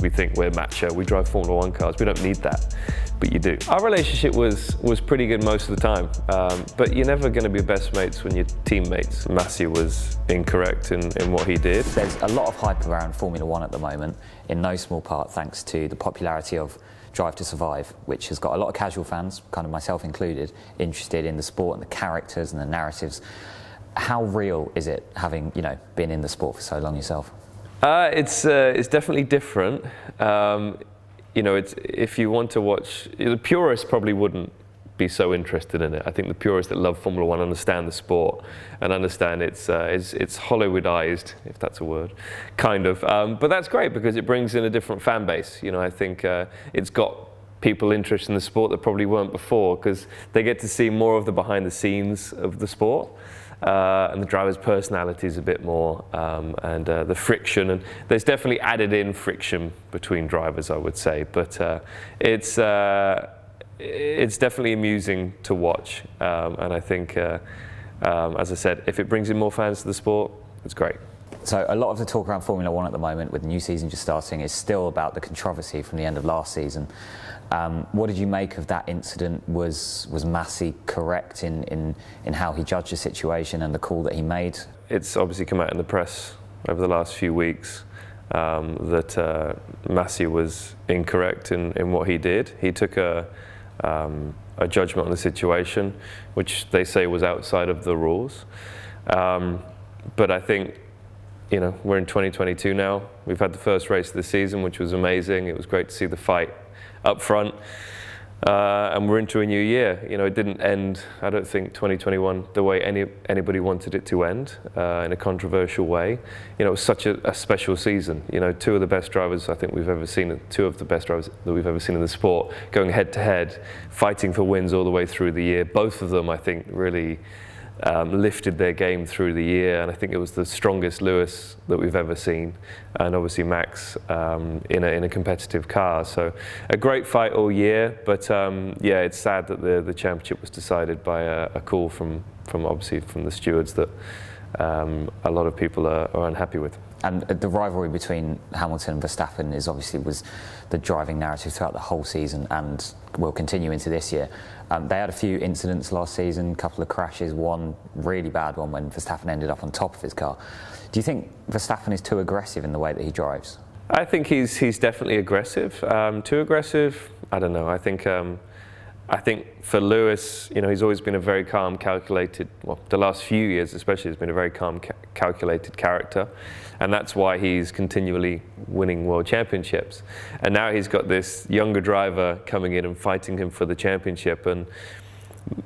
We think we're macho, we drive Formula One cars, we don't need that, but you do. Our relationship was pretty good most of the time, but you're never going to be best mates when you're teammates. Massey was incorrect in what he did. There's a lot of hype around Formula One at the moment, in no small part thanks to the popularity of Drive to Survive, which has got a lot of casual fans, kind of myself included, interested in the sport and the characters and the narratives. How real is it, having been in the sport for so long yourself? It's definitely different. If you want to watch, the purists probably wouldn't be so interested in it. I think the purists that love Formula One understand the sport and understand it's Hollywood-ised, if that's a word, kind of. But that's great because it brings in a different fan base. I think it's got people interested in the sport that probably weren't before because they get to see more of the behind the scenes of the sport. And the drivers' personalities a bit more, and the friction, and there's definitely added in friction between drivers, I would say, but it's definitely amusing to watch, and I think, as I said, if it brings in more fans to the sport, it's great. So a lot of the talk around Formula One at the moment, with the new season just starting, is still about the controversy from the end of last season. What did you make of that incident? Was Massey correct in how he judged the situation and the call that he made? It's obviously come out in the press over the last few weeks that Massey was incorrect in what he did. He took a judgment on the situation, which they say was outside of the rules. But I think, we're in 2022 now. We've had the first race of the season, which was amazing. It was great to see the fight up front, and we're into a new year. It didn't end, I don't think, 2021 the way anybody wanted it to end, in a controversial way. It was such a special season. Two of the best drivers I think we've ever seen, two of the best drivers that we've ever seen in the sport, going head to head, fighting for wins all the way through the year. Both of them, I think, really lifted their game through the year, and I think it was the strongest Lewis that we've ever seen, and obviously Max in a competitive car. So a great fight all year, but yeah, it's sad that the championship was decided by a call from obviously from the stewards that a lot of people are unhappy with. And the rivalry between Hamilton and Verstappen was the driving narrative throughout the whole season and will continue into this year. They had a few incidents last season, a couple of crashes, one really bad one when Verstappen ended up on top of his car. Do you think Verstappen is too aggressive in the way that he drives? I think he's definitely aggressive. Too aggressive? I don't know. I think for Lewis, he's always been a very calm, calculated, well, the last few years especially, has been a very calm, calculated character. And that's why he's continually winning world championships. And now he's got this younger driver coming in and fighting him for the championship. And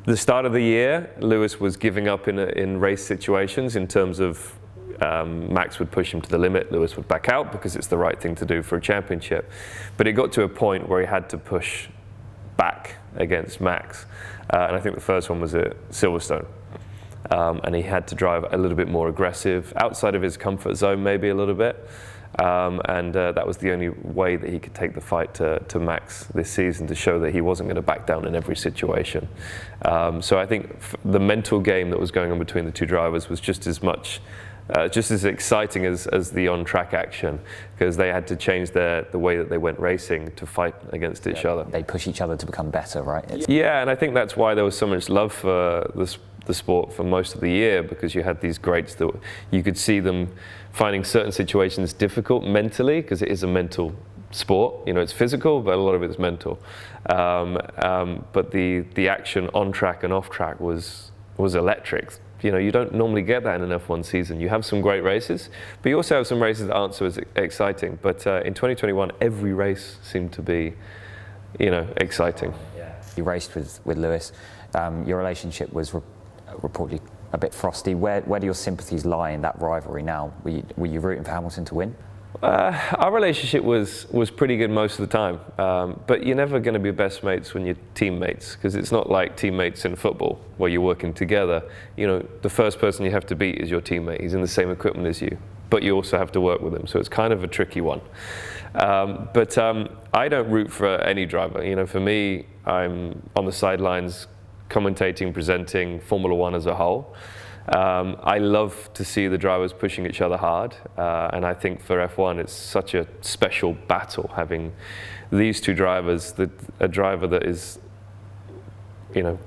the start of the year, Lewis was giving up in race situations in terms of Max would push him to the limit, Lewis would back out because it's the right thing to do for a championship. But it got to a point where he had to push back against Max, and I think the first one was at Silverstone, and he had to drive a little bit more aggressive, outside of his comfort zone maybe a little bit, and that was the only way that he could take the fight to Max this season, to show that he wasn't going to back down in every situation. So I think the mental game that was going on between the two drivers was just as much just as exciting as the on-track action, because they had to change the way that they went racing to fight against each other. They push each other to become better, right? Yeah, and I think that's why there was so much love for the sport for most of the year, because you had these greats that you could see them finding certain situations difficult mentally, because it is a mental sport. It's physical, but a lot of it is mental. But the action on track and off track was electric. You don't normally get that in an F1 season. You have some great races, but you also have some races that aren't so as exciting. But in 2021, every race seemed to be, exciting. Yeah. You raced with Lewis. Your relationship was reportedly a bit frosty. Where do your sympathies lie in that rivalry now? Were you rooting for Hamilton to win? Our relationship was pretty good most of the time, but you're never going to be best mates when you're teammates, because it's not like teammates in football where you're working together. The first person you have to beat is your teammate. He's in the same equipment as you, but you also have to work with him, so it's kind of a tricky one. But I don't root for any driver. For me, I'm on the sidelines commentating, presenting Formula One as a whole. I love to see the drivers pushing each other hard, and I think for F1 it's such a special battle having these two drivers, a driver that is, you know,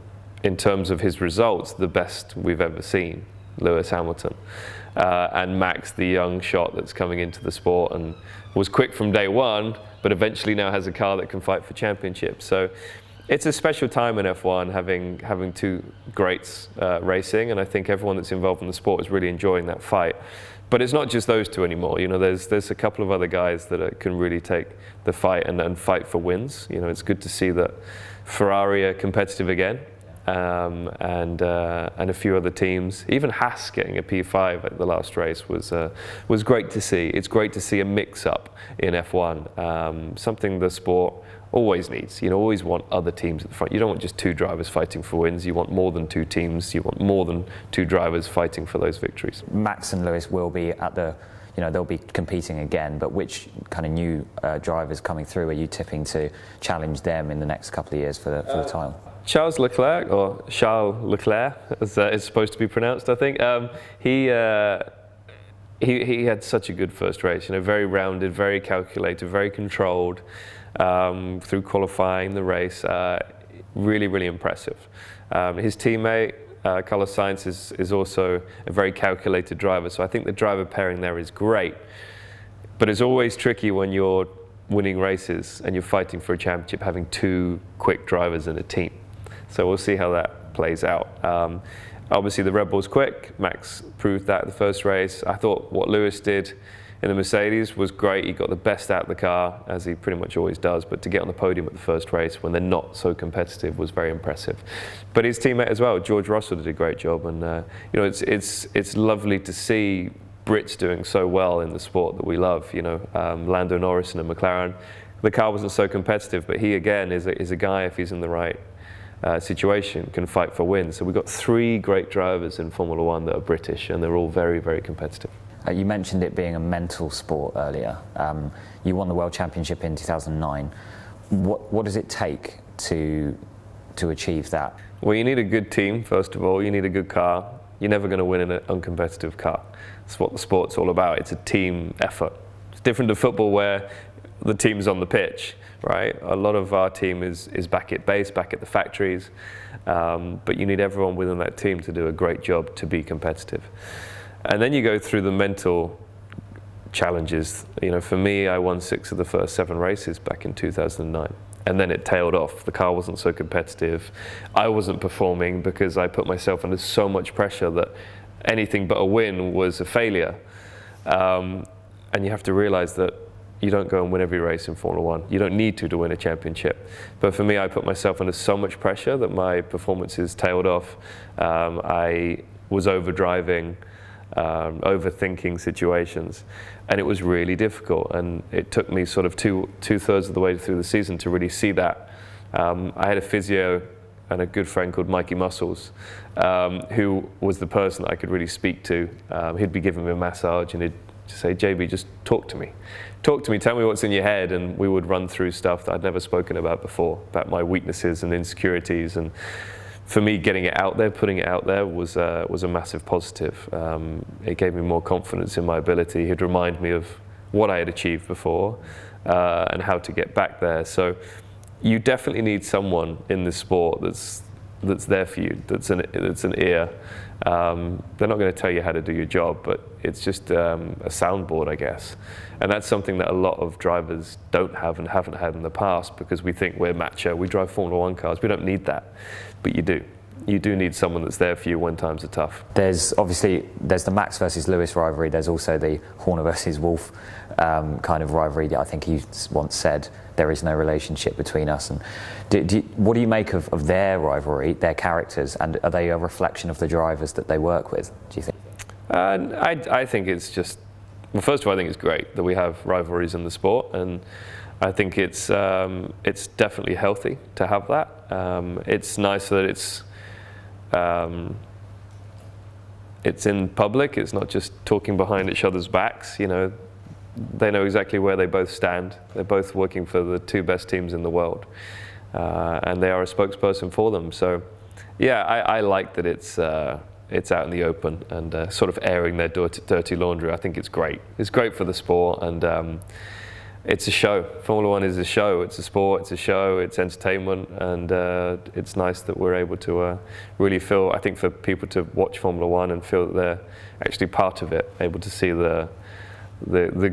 in terms of his results, the best we've ever seen, Lewis Hamilton, and Max, the young shot that's coming into the sport and was quick from day one, but eventually now has a car that can fight for championships. So it's a special time in F1 having two greats racing, and I think everyone that's involved in the sport is really enjoying that fight. But it's not just those two anymore. You know, there's a couple of other guys that can really take the fight and fight for wins. You know, it's good to see that Ferrari are competitive again, and a few other teams. Even Haas getting a P5 at the last race was great to see. It's great to see a mix-up in F1, something the sport always needs. You know, always want other teams at the front. You don't want just two drivers fighting for wins. You want more than two teams. You want more than two drivers fighting for those victories. Max and Lewis will be at the, you know, they'll be competing again, but which kind of new drivers coming through are you tipping to challenge them in the next couple of years for the title? Charles Leclerc, or Charles Leclerc, as it's supposed to be pronounced, I think. He had such a good first race. You know, very rounded, very calculated, very controlled through qualifying the race. Really, really impressive. His teammate, Carlos Sainz, is also a very calculated driver. So I think the driver pairing there is great. But it's always tricky when you're winning races and you're fighting for a championship, having two quick drivers in a team. So we'll see how that plays out. Obviously the Red Bull's quick. Max proved that in the first race. I thought what Lewis did in the Mercedes was great. He got the best out of the car, as he pretty much always does, but to get on the podium at the first race when they're not so competitive was very impressive. But his teammate as well, George Russell, did a great job, and you know, it's lovely to see Brits doing so well in the sport that we love. You know, Lando Norris and McLaren. The car wasn't so competitive, but he again is a guy, if he's in the right situation, can fight for wins. So we've got three great drivers in Formula One that are British, and they're all very, very competitive. You mentioned it being a mental sport earlier. You won the World Championship in 2009. What does it take to achieve that? Well, you need a good team, first of all. You need a good car. You're never going to win in an uncompetitive car. That's what the sport's all about. It's a team effort. It's different to football where the team's on the pitch, right? A lot of our team is back at base, back at the factories. But you need everyone within that team to do a great job to be competitive. And then you go through the mental challenges. You know, for me, I won 6 of the first 7 races back in 2009. And then it tailed off. The car wasn't so competitive. I wasn't performing because I put myself under so much pressure that anything but a win was a failure. And you have to realize that you don't go and win every race in Formula One. You don't need to win a championship. But for me, I put myself under so much pressure that my performances tailed off. I was overdriving, overthinking situations, and it was really difficult, and it took me sort of two-thirds of the way through the season to really see that. I had a physio and a good friend called Mikey Muscles, who was the person that I could really speak to. He'd be giving me a massage and he'd just say, JB, just talk to me, tell me what's in your head, and we would run through stuff that I'd never spoken about before, about my weaknesses and insecurities. And for me, getting it out there, putting it out there was a massive positive. It gave me more confidence in my ability. He'd remind me of what I had achieved before and how to get back there. So you definitely need someone in this sport that's there for you, that's an ear. They're not going to tell you how to do your job, but it's just a soundboard, I guess. And that's something that a lot of drivers don't have and haven't had in the past, because we think we're macho, we drive Formula One cars, we don't need that. But you do. You do need someone that's there for you when times are tough. There's the Max versus Lewis rivalry. There's also the Horner versus Wolff kind of rivalry. I think he once said there is no relationship between us. And what do you make of their rivalry, their characters, and are they a reflection of the drivers that they work with, do you think? I think it's just, well, first of all, I think it's great that we have rivalries in the sport, and I think it's definitely healthy to have that. It's nice that it's in public. It's not just talking behind each other's backs. You know, they know exactly where they both stand. They're both working for the 2 best teams in the world, and they are a spokesperson for them. So, yeah, I like that it's it's out in the open and sort of airing their dirty laundry. I think it's great. It's great for the sport, and it's a show. Formula One is a show. It's a sport. It's a show. It's entertainment, and it's nice that we're able to really feel. I think for people to watch Formula One and feel that they're actually part of it, able to see the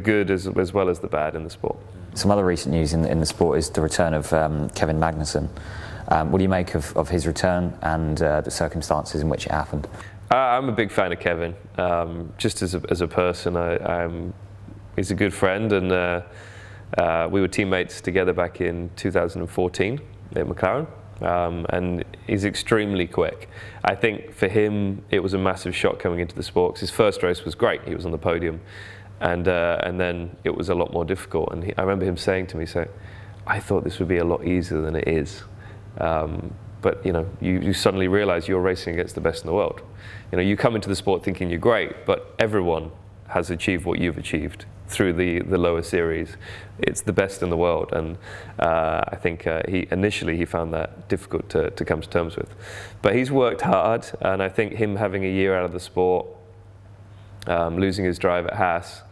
good as well as the bad in the sport. Some other recent news in the sport is the return of Kevin Magnussen. What do you make of his return and the circumstances in which it happened? I'm a big fan of Kevin. Just as a person, he's a good friend, and we were teammates together back in 2014 at McLaren. And he's extremely quick. I think for him, it was a massive shock coming into the sport, because his first race was great. He was on the podium. And then it was a lot more difficult. And I remember him saying to me, I thought this would be a lot easier than it is. But you suddenly realize you're racing against the best in the world. You come into the sport thinking you're great, but everyone has achieved what you've achieved through the lower series. It's the best in the world, and I think he initially found that difficult to come to terms with. But he's worked hard, and I think him having a year out of the sport, losing his drive at Haas,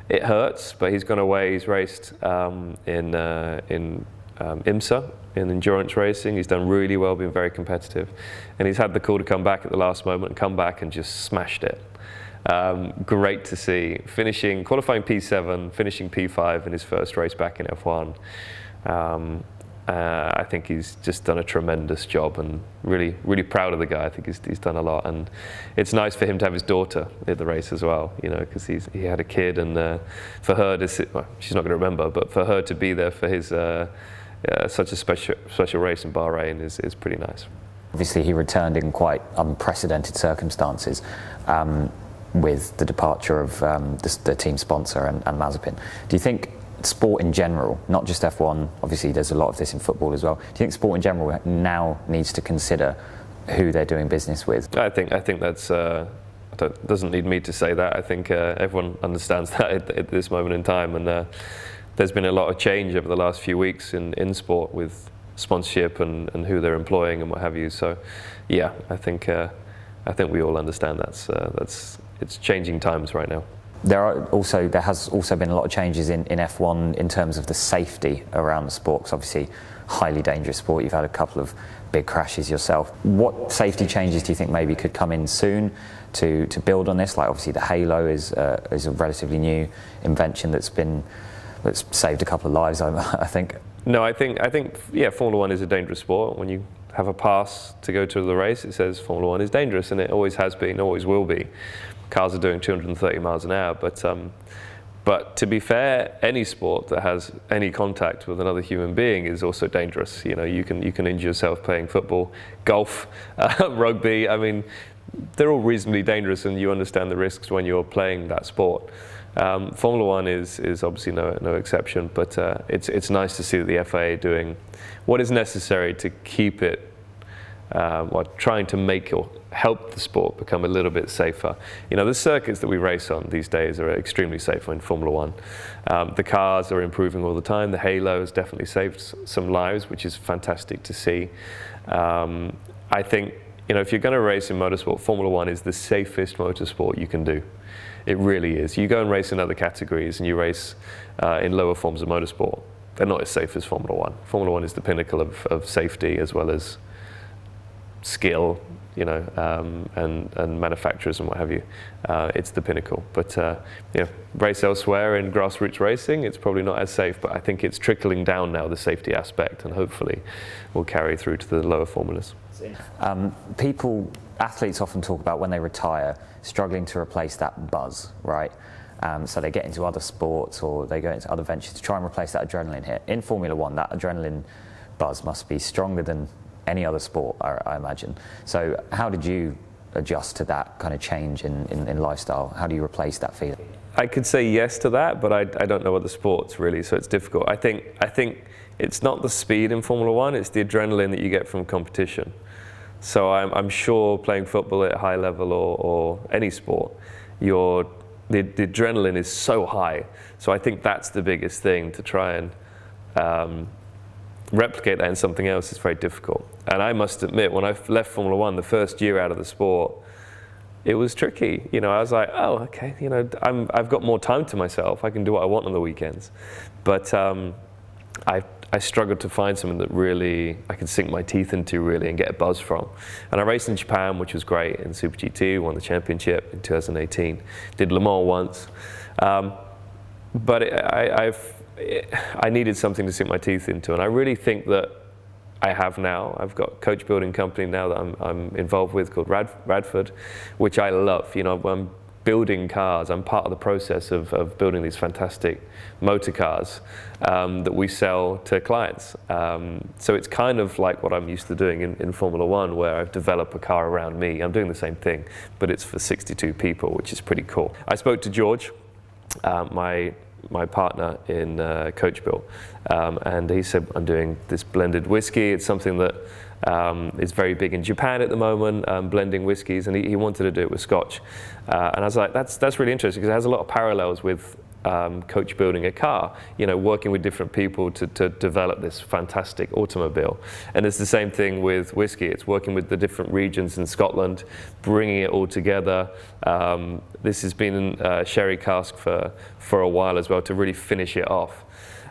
it hurts. But he's gone away. He's raced in IMSA in endurance racing. He's done really well, been very competitive, and he's had the call to come back at the last moment and come back and just smashed it. Great to see, qualifying P7, finishing P5 in his first race back in F1. I think he's just done a tremendous job, and really, really proud of the guy. I think he's done a lot, and it's nice for him to have his daughter at the race as well. Because he had a kid, and for her to sit, well, she's not going to remember, but for her to be there for his such a special race in Bahrain is pretty nice. Obviously, he returned in quite unprecedented circumstances. With the departure of the team sponsor and Mazepin. Do you think sport in general, not just F1, obviously there's a lot of this in football as well, do you think sport in general now needs to consider who they're doing business with? I think that's doesn't need me to say that. I think everyone understands that at this moment in time, and there's been a lot of change over the last few weeks in sport with sponsorship and who they're employing and what have you. So yeah, I think we all understand that's it's changing times right now. There has also been a lot of changes in F1 in terms of the safety around the sport. 'Cause obviously, highly dangerous sport. You've had a couple of big crashes yourself. What safety changes do you think maybe could come in soon to build on this? Like obviously, the halo is a relatively new invention that's saved a couple of lives, I think. No, I think Formula One is a dangerous sport. When you have a pass to go to the race, it says Formula One is dangerous, and it always has been, always will be. Cars are doing 230 miles an hour, but to be fair, any sport that has any contact with another human being is also dangerous. You can injure yourself playing football, golf, rugby. I mean, they're all reasonably dangerous, and you understand the risks when you're playing that sport. Formula One is obviously no exception, but it's nice to see that the FIA doing what is necessary to keep it, trying to make or help the sport become a little bit safer. The circuits that we race on these days are extremely safe in Formula One. The cars are improving all the time. The halo has definitely saved some lives, which is fantastic to see. I think, if you're going to race in motorsport, Formula One is the safest motorsport you can do. It really is. You go and race in other categories and you race in lower forms of motorsport, they're not as safe as Formula One. Formula One is the pinnacle of safety as well as skill, and manufacturers and what have you. It's the pinnacle. But race elsewhere in grassroots racing, it's probably not as safe, but I think it's trickling down now, the safety aspect, and hopefully will carry through to the lower formulas. Athletes often talk about when they retire, struggling to replace that buzz, right? So they get into other sports or they go into other ventures to try and replace that adrenaline hit. In Formula One, that adrenaline buzz must be stronger than any other sport, I imagine. So how did you adjust to that kind of change in lifestyle? How do you replace that feeling? I could say yes to that, but I don't know other sports really, so it's difficult. I think it's not the speed in Formula One, it's the adrenaline that you get from competition. So I'm sure playing football at a high level or any sport, the adrenaline is so high. So I think that's the biggest thing, to try and replicate that in something else is very difficult. And I must admit, when I left Formula One, the first year out of the sport, it was tricky. You know, I was like, oh, okay, you know, I've got more time to myself. I can do what I want on the weekends. But I struggled to find something that really I could sink my teeth into really and get a buzz from. And I raced in Japan, which was great, in Super GT, won the championship in 2018. Did Le Mans once. But I needed something to sink my teeth into. And I really think that I have now. I've got a coach building company now that I'm involved with called Radford, which I love. You know, I'm building cars. I'm part of the process of building these fantastic motor cars that we sell to clients. So it's kind of like what I'm used to doing in Formula One, where I've developed a car around me. I'm doing the same thing, but it's for 62 people, which is pretty cool. I spoke to George, my partner in Coach Build, and he said, I'm doing this blended whiskey. It's something that is very big in Japan at the moment, blending whiskies, and he wanted to do it with Scotch. And I was like, that's really interesting, because it has a lot of parallels with coach building a car, you know, working with different people to develop this fantastic automobile. And it's the same thing with whiskey. It's working with the different regions in Scotland, bringing it all together. This has been a sherry cask for a while as well, to really finish it off.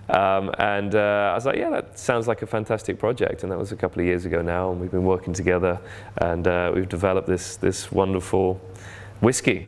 And I was like, yeah, that sounds like a fantastic project. And that was a couple of years ago now, and we've been working together, and we've developed this wonderful whiskey.